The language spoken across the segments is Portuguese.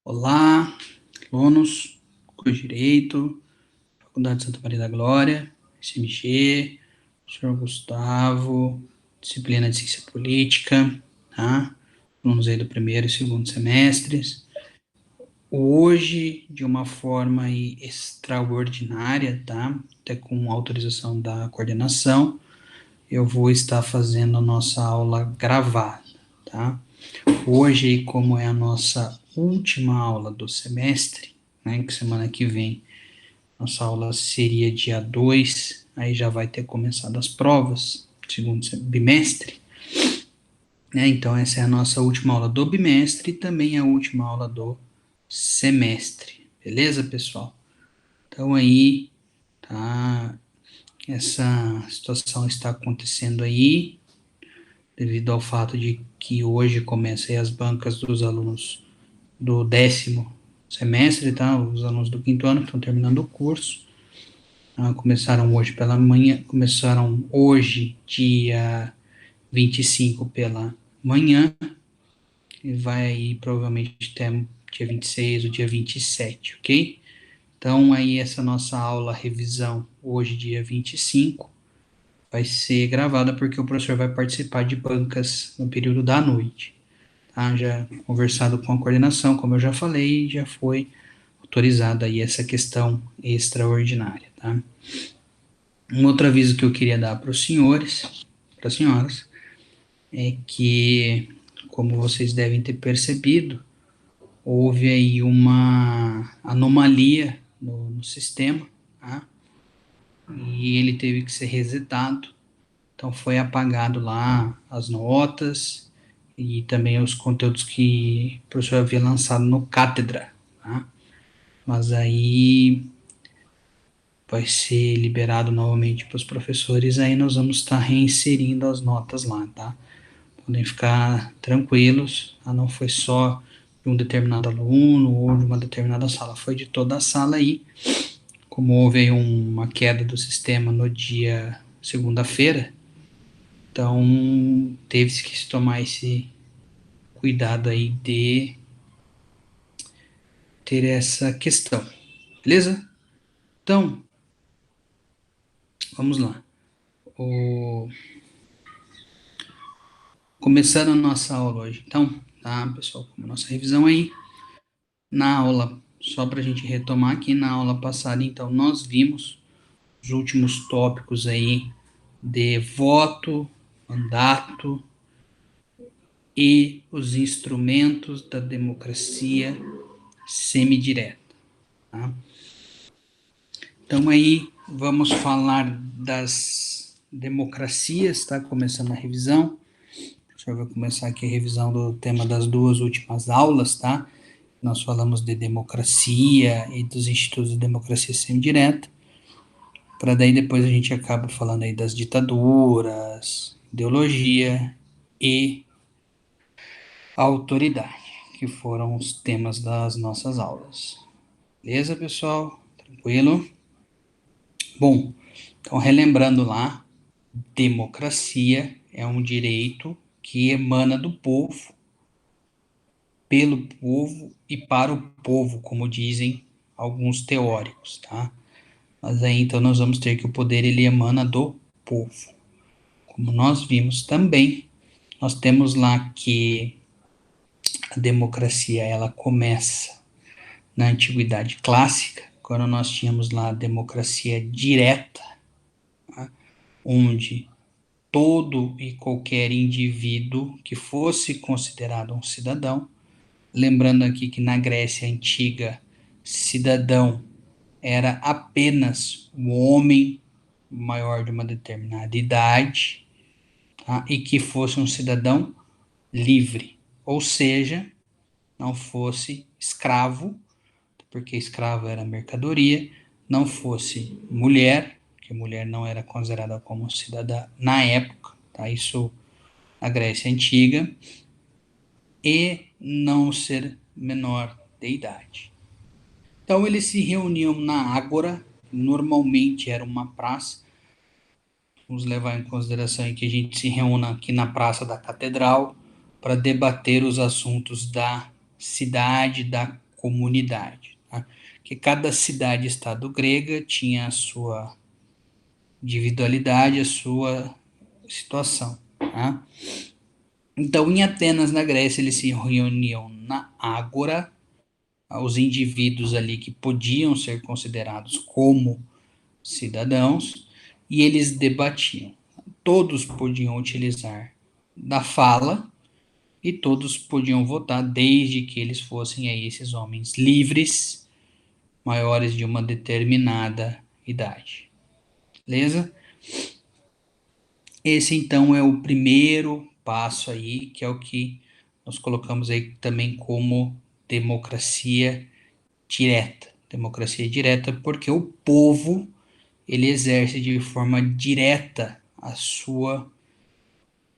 Olá, alunos, curso de Direito, Faculdade de Santa Maria da Glória, SMG, senhor Gustavo, disciplina de Ciência Política, tá? Alunos aí do primeiro e segundo semestres. Hoje, de uma forma aí extraordinária, tá? Até com autorização da coordenação, eu vou estar fazendo a nossa aula gravada, tá? Hoje, como é a nossa última aula do semestre, né, que semana que vem nossa aula seria dia 2, aí já vai ter começado as provas, segundo bimestre, né, então essa é a nossa última aula do bimestre e também a última aula do semestre, beleza, pessoal? Então aí, tá, essa situação está acontecendo aí, devido ao fato de que hoje começam as bancas dos alunos do 10º semestre, tá? Os alunos do 5º ano que estão terminando o curso. Começaram hoje pela manhã, começaram hoje, dia 25 pela manhã, e vai aí provavelmente até dia 26 ou dia 27, ok? Então, aí essa nossa aula revisão, hoje, dia 25, vai ser gravada porque o professor vai participar de bancas no período da noite. Tá? Já conversado com a coordenação, como eu já falei, já foi autorizada aí essa questão extraordinária, tá? Um outro aviso que eu queria dar para os senhores, para as senhoras, é que, como vocês devem ter percebido, houve aí uma anomalia no sistema, tá? E ele teve que ser resetado, então foi apagado lá as notas e também os conteúdos que o professor havia lançado no Cátedra, tá? Mas aí vai ser liberado novamente para os professores, aí nós vamos estar reinserindo as notas lá, tá? Podem ficar tranquilos, não foi só de um determinado aluno ou de uma determinada sala, foi de toda a sala aí. Como houve aí uma queda do sistema no dia segunda-feira, então teve-se que se tomar esse cuidado aí de ter essa questão, beleza? Então, vamos lá. O Começando a nossa aula hoje, então, tá, pessoal? Como a nossa revisão aí, na aula, só para a gente retomar aqui, na aula passada, então, nós vimos os últimos tópicos aí de voto, mandato e os instrumentos da democracia semidireta, tá? Então, aí, vamos falar das democracias, tá? Começando a revisão. Eu vou começar aqui a revisão do tema das duas últimas aulas, tá? Nós falamos de democracia e dos institutos de democracia semidireta, para daí depois a gente acaba falando aí das ditaduras, ideologia e autoridade, que foram os temas das nossas aulas. Beleza, pessoal? Tranquilo? Bom, então relembrando lá, democracia é um direito que emana do povo, pelo povo e para o povo, como dizem alguns teóricos, tá? Mas aí então nós vamos ter que o poder ele emana do povo. Como nós vimos também, nós temos lá que a democracia ela começa na antiguidade clássica, quando nós tínhamos lá a democracia direta, tá? Onde todo e qualquer indivíduo que fosse considerado um cidadão, lembrando aqui que na Grécia Antiga, cidadão era apenas o homem maior de uma determinada idade, tá? E que fosse um cidadão livre, ou seja, não fosse escravo, porque escravo era mercadoria, não fosse mulher, que mulher não era considerada como cidadã na época, tá? Isso na Grécia Antiga, e não ser menor de idade. Então eles se reuniam na Ágora, normalmente era uma praça. Vamos levar em consideração que a gente se reúna aqui na Praça da Catedral para debater os assuntos da cidade, da comunidade, tá? Que cada cidade-estado grega tinha a sua individualidade, a sua situação, tá? Então, em Atenas, na Grécia, eles se reuniam na Ágora, os indivíduos ali que podiam ser considerados como cidadãos, e eles debatiam. Todos podiam utilizar da fala e todos podiam votar desde que eles fossem aí esses homens livres, maiores de uma determinada idade. Beleza? Esse então é o primeiro passo aí, que é o que nós colocamos aí também como democracia direta. Democracia direta porque o povo ele exerce de forma direta a sua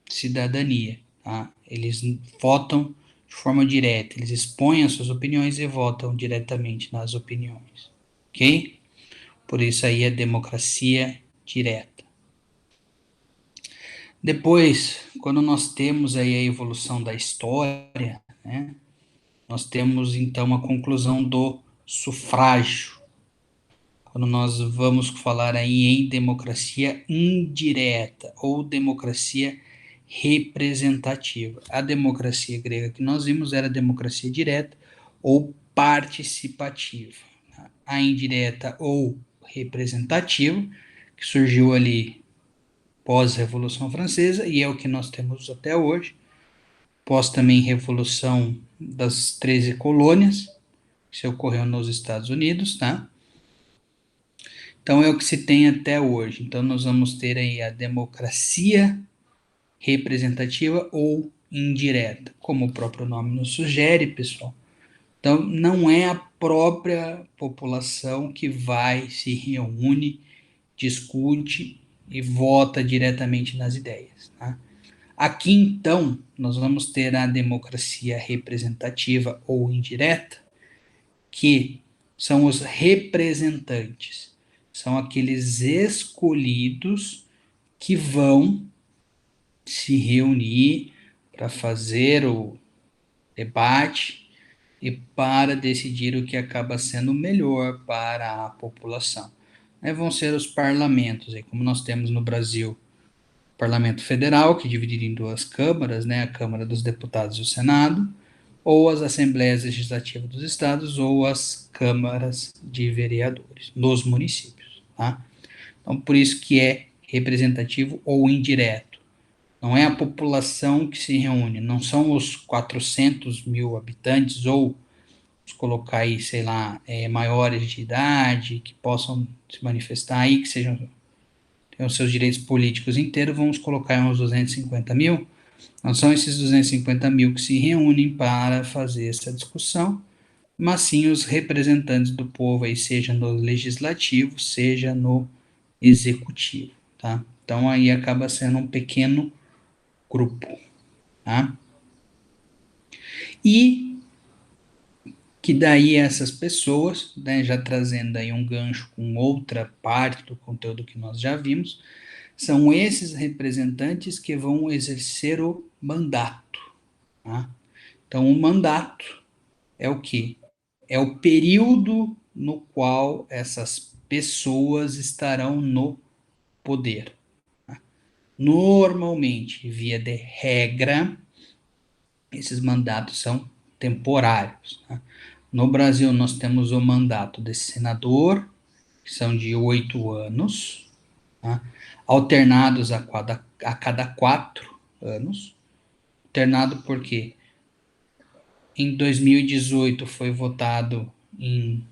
cidadania, tá? Eles votam de forma direta, eles expõem as suas opiniões e votam diretamente nas opiniões, ok? Por isso aí é democracia direta. Depois, quando nós temos aí a evolução da história, né, nós temos então a conclusão do sufrágio. Quando nós vamos falar aí em democracia indireta ou democracia representativa. A democracia grega que nós vimos era democracia direta ou participativa. A indireta ou representativa, que surgiu ali pós-Revolução Francesa, e é o que nós temos até hoje, pós também Revolução das 13 Colônias, que se ocorreu nos Estados Unidos, tá? Então é o que se tem até hoje. Então nós vamos ter aí a democracia representativa ou indireta, como o próprio nome nos sugere, pessoal. Então não é a própria população que vai, se reúne, discute e vota diretamente nas ideias, tá? Aqui, então, nós vamos ter a democracia representativa ou indireta, que são os representantes, são aqueles escolhidos que vão se reunir para fazer o debate e para decidir o que acaba sendo melhor para a população. Vão ser os parlamentos, como nós temos no Brasil Parlamento Federal, que é dividido em duas câmaras, né, a Câmara dos Deputados e o Senado, ou as Assembleias Legislativas dos Estados, ou as câmaras de vereadores nos municípios, tá? Então, por isso que é representativo ou indireto. Não é a população que se reúne, não são os 400 mil habitantes, ou os colocar aí, sei lá, maiores de idade, que possam se manifestar aí, que sejam tem os seus direitos políticos inteiros, vamos colocar uns 250 mil. Não são esses 250 mil que se reúnem para fazer essa discussão, mas sim os representantes do povo, aí, seja no legislativo, seja no executivo. Tá? Então aí acaba sendo um pequeno grupo. Tá? E que daí essas pessoas, né, já trazendo aí um gancho com outra parte do conteúdo que nós já vimos, são esses representantes que vão exercer o mandato. Tá? Então, o mandato é o quê? É o período no qual essas pessoas estarão no poder. Tá? Normalmente, via de regra, esses mandatos são temporários. Tá? No Brasil, nós temos o mandato de senador, que são de 8 anos, tá? Alternados a cada 4 anos. Alternado porque em 2018 foi votado em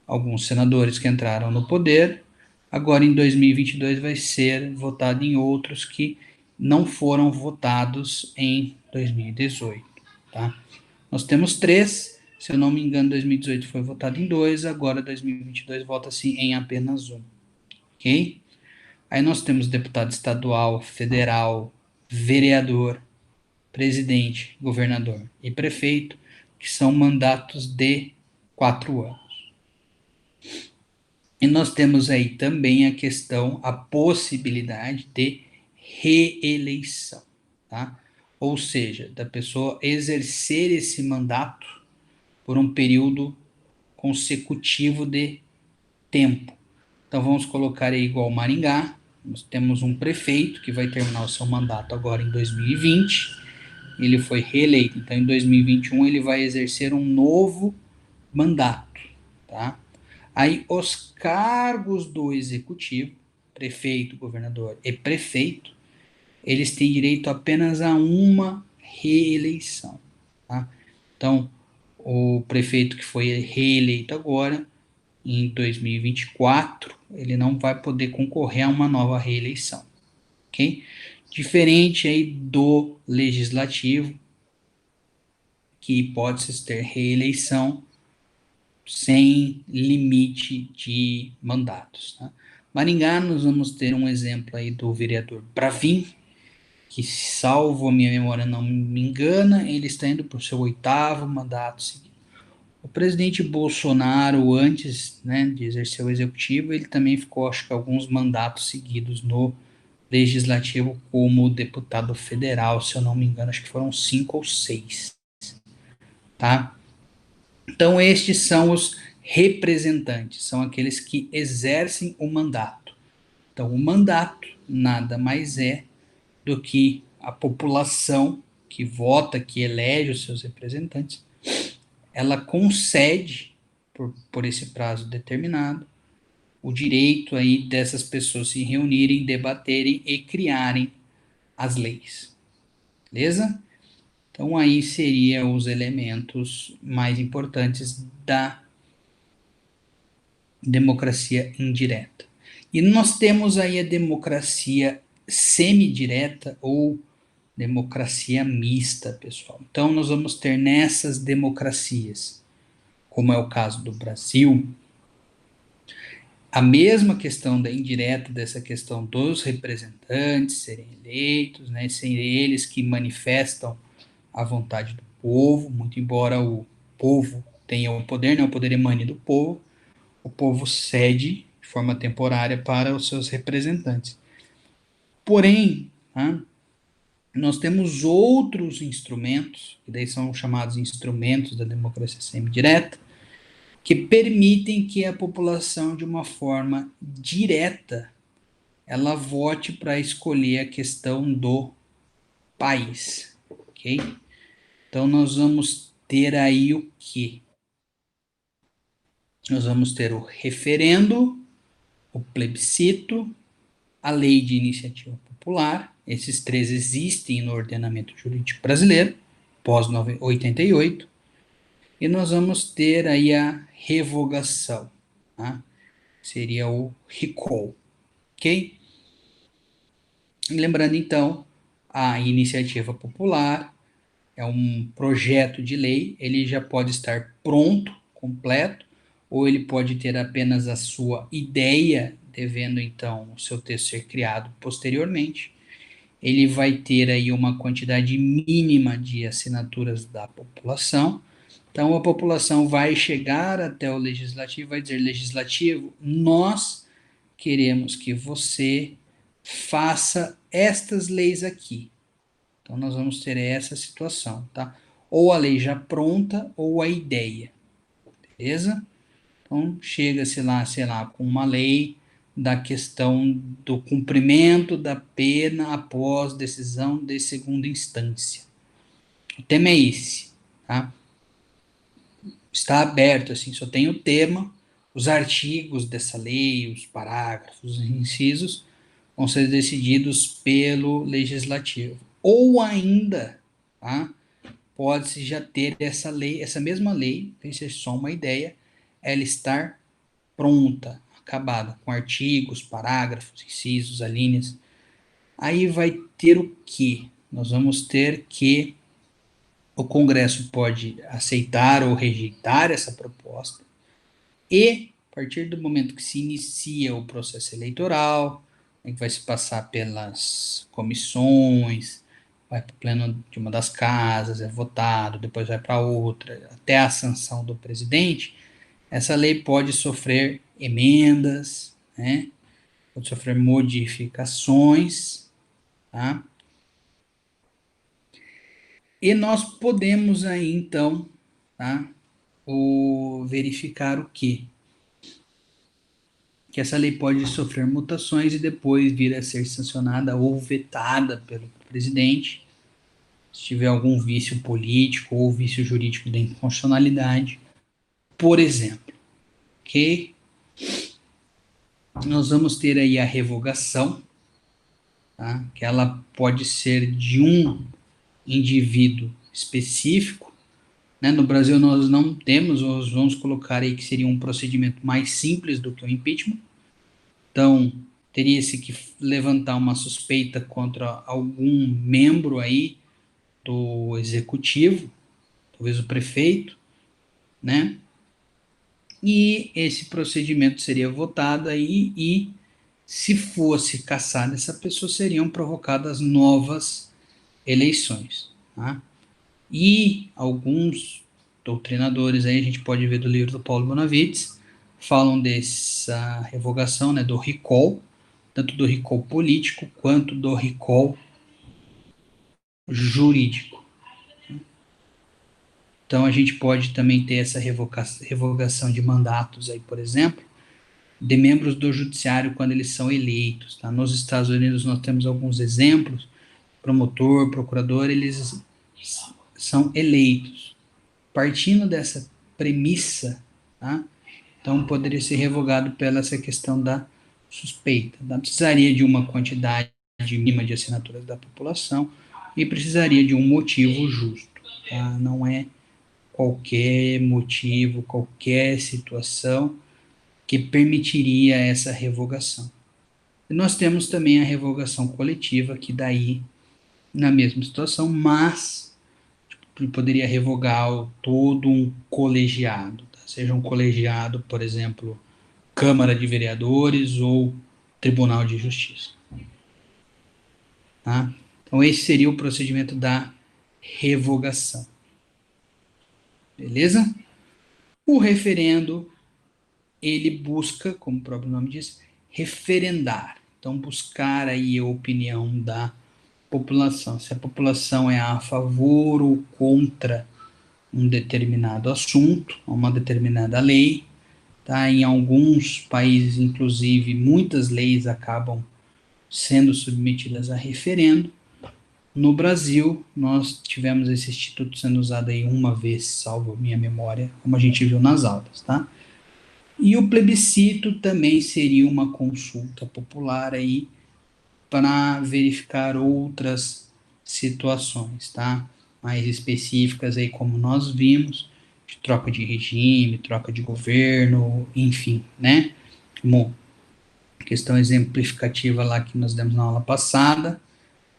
alguns senadores que entraram no poder, agora em 2022 vai ser votado em outros que não foram votados em 2018, tá? Nós temos 3, se eu não me engano, 2018 foi votado em 2, agora 2022 vota-se em apenas um, ok? Aí nós temos deputado estadual, federal, vereador, presidente, governador e prefeito, que são mandatos de 4 anos. E nós temos aí também a questão, a possibilidade de reeleição, tá? Ou seja, da pessoa exercer esse mandato por um período consecutivo de tempo. Então vamos colocar aí igual Maringá, nós temos um prefeito que vai terminar o seu mandato agora em 2020, ele foi reeleito, então em 2021 ele vai exercer um novo mandato, tá? Aí os cargos do executivo, prefeito, governador e prefeito, eles têm direito apenas a uma reeleição, tá? Então, o prefeito que foi reeleito agora, em 2024, ele não vai poder concorrer a uma nova reeleição, ok? Diferente aí do legislativo, que pode-se ter reeleição sem limite de mandatos, tá? Maringá, nós vamos ter um exemplo aí do vereador Bravin, que, salvo a minha memória não me engana, ele está indo para o seu 8º mandato seguido. O presidente Bolsonaro, antes, né, de exercer o executivo, ele também ficou, acho que, alguns mandatos seguidos no legislativo como deputado federal, se eu não me engano, acho que foram 5 ou 6, tá? Então, estes são os representantes, são aqueles que exercem o mandato. Então, o mandato nada mais é do que a população que vota, que elege os seus representantes, ela concede, por esse prazo determinado, o direito aí dessas pessoas se reunirem, debaterem e criarem as leis. Beleza? Então aí seriam os elementos mais importantes da democracia indireta. E nós temos aí a democracia semidireta ou democracia mista, pessoal. Então nós vamos ter nessas democracias, como é o caso do Brasil, a mesma questão da indireta, dessa questão dos representantes serem eleitos, né, serem eles que manifestam a vontade do povo, muito embora o povo tenha o poder, né, o poder emane do povo, o povo cede de forma temporária para os seus representantes. Porém, né, nós temos outros instrumentos, que daí são chamados instrumentos da democracia semidireta, que permitem que a população, de uma forma direta, ela vote para escolher a questão do país, ok? Então nós vamos ter aí o que? Nós vamos ter o referendo, o plebiscito, a lei de iniciativa popular. Esses três existem no ordenamento jurídico brasileiro, pós 88, e nós vamos ter aí a revogação, tá? Seria o recall, ok? E lembrando então, a iniciativa popular é um projeto de lei, ele já pode estar pronto, completo, ou ele pode ter apenas a sua ideia, devendo então o seu texto ser criado posteriormente. Ele vai ter aí uma quantidade mínima de assinaturas da população. Então a população vai chegar até o legislativo, vai dizer: legislativo, nós queremos que você faça estas leis aqui. Então nós vamos ter essa situação, tá? Ou a lei já pronta ou a ideia, beleza? Então chega-se lá, sei lá, com uma lei da questão do cumprimento da pena após decisão de segunda instância. O tema é esse, tá? Está aberto, assim, só tem o tema, os artigos dessa lei, os parágrafos, os incisos, vão ser decididos pelo legislativo. Ou ainda, tá? Pode-se já ter essa lei, essa mesma lei, tem que ser só uma ideia, ela estar pronta, acabada, com artigos, parágrafos, incisos, alíneas. Aí vai ter o que? Nós vamos ter que o Congresso pode aceitar ou rejeitar essa proposta e, a partir do momento que se inicia o processo eleitoral, que vai se passar pelas comissões, vai para o pleno de uma das casas, é votado, depois vai para outra, até a sanção do presidente, essa lei pode sofrer emendas, né? Pode sofrer modificações, tá? E nós podemos aí, então, tá? o verificar o quê? Que essa lei pode sofrer mutações e depois vir a ser sancionada ou vetada pelo presidente, se tiver algum vício político ou vício jurídico de inconstitucionalidade, por exemplo, ok? Nós vamos ter aí a revogação, tá? Que ela pode ser de um indivíduo específico, né? No Brasil nós não temos, nós vamos colocar aí que seria um procedimento mais simples do que o impeachment. Então, teria-se que levantar uma suspeita contra algum membro aí do executivo, talvez o prefeito, né? E esse procedimento seria votado aí e, se fosse cassada essa pessoa, seriam provocadas novas eleições, tá? E alguns doutrinadores aí, a gente pode ver do livro do Paulo Bonavides, falam dessa revogação, né, do recall, tanto do recall político quanto do recall jurídico. Então a gente pode também ter essa revogação de mandatos aí, por exemplo, de membros do judiciário quando eles são eleitos, tá? Nos Estados Unidos nós temos alguns exemplos, promotor, procurador, eles são eleitos. Partindo dessa premissa, tá? Então poderia ser revogado pela essa questão da suspeita. Tá? Precisaria de uma quantidade mínima de assinaturas da população e precisaria de um motivo justo. Tá? Não é qualquer motivo, qualquer situação que permitiria essa revogação. E nós temos também a revogação coletiva, que daí, na mesma situação, mas poderia revogar todo um colegiado, tá? Seja um colegiado, por exemplo, Câmara de Vereadores ou Tribunal de Justiça. Tá? Então, esse seria o procedimento da revogação. Beleza? O referendo, ele busca, como o próprio nome diz, referendar. Então, buscar aí a opinião da população. Se a população é a favor ou contra um determinado assunto, uma determinada lei, tá? Em alguns países, inclusive, muitas leis acabam sendo submetidas a referendo. No Brasil, nós tivemos esse instituto sendo usado aí uma vez, salvo minha memória, como a gente viu nas aulas, tá? E o plebiscito também seria uma consulta popular aí para verificar outras situações, tá? Mais específicas aí, como nós vimos, de troca de regime, troca de governo, enfim, né? Como questão exemplificativa lá que nós demos na aula passada,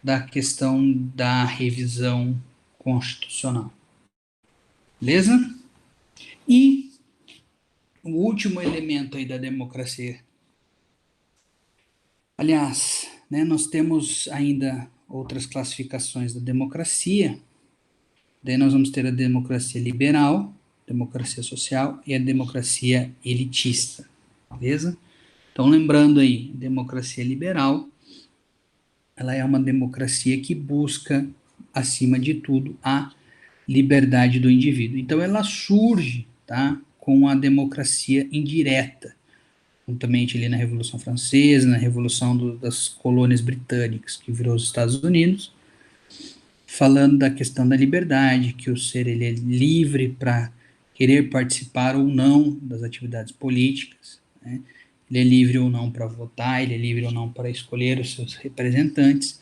da questão da revisão constitucional. Beleza? E o último elemento aí da democracia. Aliás, né, nós temos ainda outras classificações da democracia. Daí nós vamos ter a democracia liberal, democracia social e a democracia elitista. Beleza? Então, lembrando aí, democracia liberal, ela é uma democracia que busca, acima de tudo, a liberdade do indivíduo. Então, ela surge, tá, com a democracia indireta, juntamente ali na Revolução Francesa, na Revolução das colônias britânicas, que virou os Estados Unidos, falando da questão da liberdade, que o ser ele é livre para querer participar ou não das atividades políticas, né? Ele é livre ou não para votar, ele é livre ou não para escolher os seus representantes,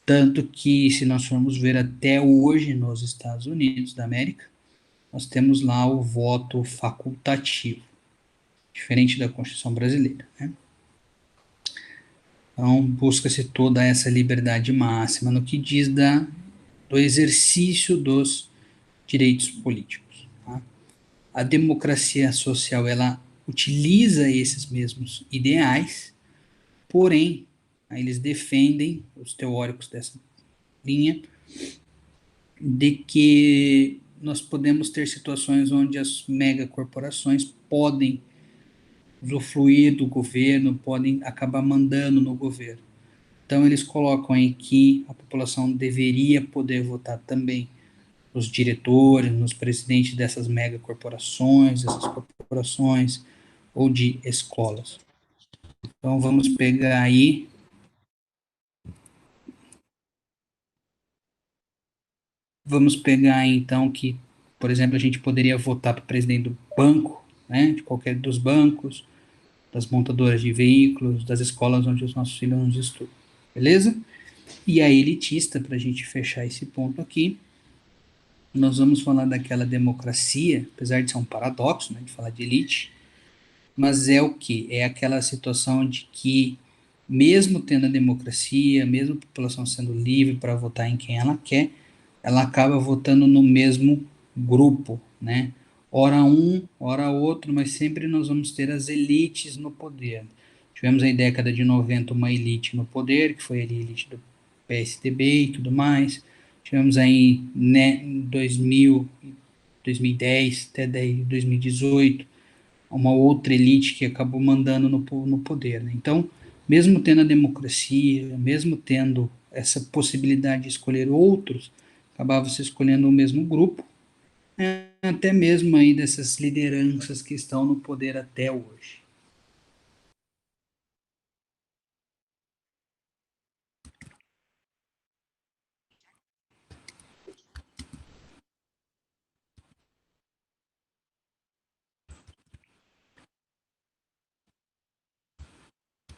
tanto que, se nós formos ver até hoje nos Estados Unidos da América, nós temos lá o voto facultativo, diferente da Constituição brasileira, né? Então, busca-se toda essa liberdade máxima no que diz do exercício dos direitos políticos. Tá? A democracia social, ela utiliza esses mesmos ideais, porém, eles defendem, os teóricos dessa linha, de que nós podemos ter situações onde as megacorporações podem usufruir do governo, podem acabar mandando no governo. Então, eles colocam aí que a população deveria poder votar também nos diretores, nos presidentes dessas megacorporações, dessas corporações ou de escolas. Então vamos pegar aí. Vamos pegar então que, por exemplo, a gente poderia votar para presidente do banco, né, de qualquer dos bancos, das montadoras de veículos, das escolas onde os nossos filhos estudam, beleza? E a elitista, para a gente fechar esse ponto aqui, nós vamos falar daquela democracia, apesar de ser um paradoxo, né, de falar de elite, mas é o que? É aquela situação de que, mesmo tendo a democracia, mesmo a população sendo livre para votar em quem ela quer, ela acaba votando no mesmo grupo, né? Ora um, ora outro, mas sempre nós vamos ter as elites no poder. Tivemos aí década de 90 uma elite no poder, que foi a elite do PSDB e tudo mais. Tivemos aí, né, em 2000, 2010 até 2018 uma outra elite que acabou mandando no poder. Né? Então, mesmo tendo a democracia, mesmo tendo essa possibilidade de escolher outros, acabava se escolhendo o mesmo grupo, até mesmo aí dessas lideranças que estão no poder até hoje.